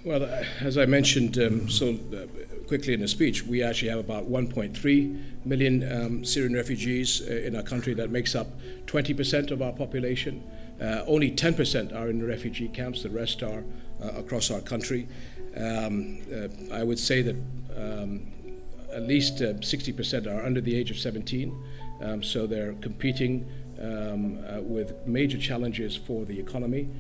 Well, as I mentioned quickly in the speech, we actually have about 1.3 million Syrian refugees in our country. That makes up 20% of our population. Only 10% are in the refugee camps. The rest are across our country. I would say that at least 60% are under the age of 17, so they're competing with major challenges for the economy.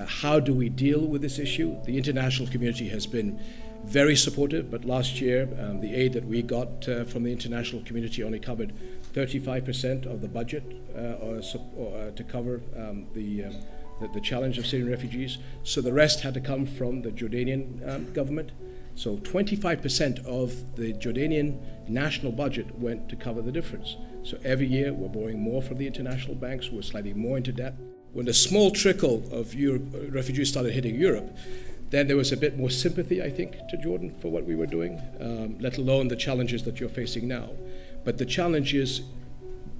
How do we deal with this issue? The international community has been very supportive, but last year the aid that we got from the international community only covered 35% of the budget to cover the challenge of Syrian refugees. So the rest had to come from the Jordanian government. So 25% of the Jordanian national budget went to cover the difference. So every year we're borrowing more from the international banks, we're slightly more into debt. When a small trickle of refugees started hitting Europe, then there was a bit more sympathy, I think, to Jordan for what we were doing, let alone the challenges that you're facing now. But the challenge is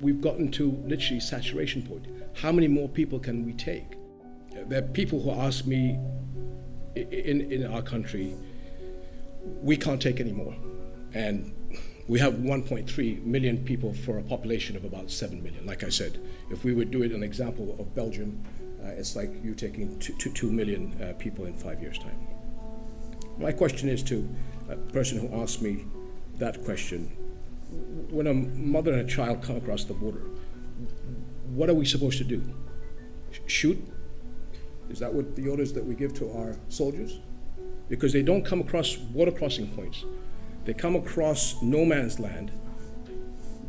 we've gotten to literally saturation point. How many more people can we take? There are people who ask me in our country, we can't take any more. And we have 1.3 million people for a population of about 7 million. Like I said, if we would do it an example of Belgium, it's like you taking 2 million people in 5 years' time. My question is to a person who asked me that question, when a mother and a child come across the border, what are we supposed to do? Shoot? Is that what the orders that we give to our soldiers? Because they don't come across border crossing points. They come across no man's land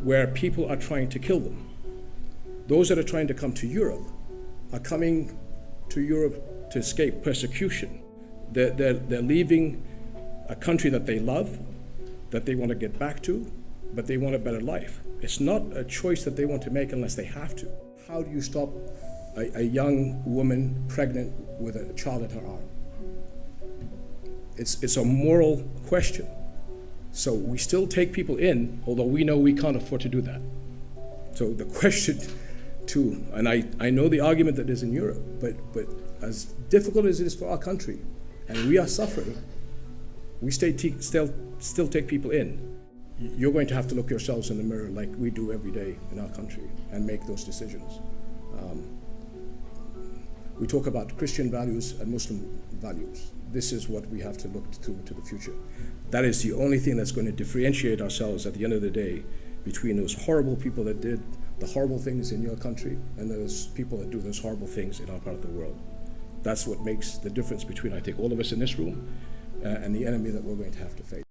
where people are trying to kill them. Those that are trying to come to Europe are coming to Europe to escape persecution. They're leaving a country that they love, that they want to get back to, but they want a better life. It's not a choice that they want to make unless they have to. How do you stop a young woman pregnant with a child in her arm? It's a moral question. So we still take people in, although we know we can't afford to do that. So the question too, and I know the argument that is in Europe, but as difficult as it is for our country, and we are suffering, we still take people in. You're going to have to look yourselves in the mirror like we do every day in our country and make those decisions. We talk about Christian values and Muslim values. This is what we have to look to the future. That is the only thing that's going to differentiate ourselves at the end of the day between those horrible people that did the horrible things in your country and those people that do those horrible things in our part of the world. That's what makes the difference between, I think, all of us in this room and the enemy that we're going to have to face.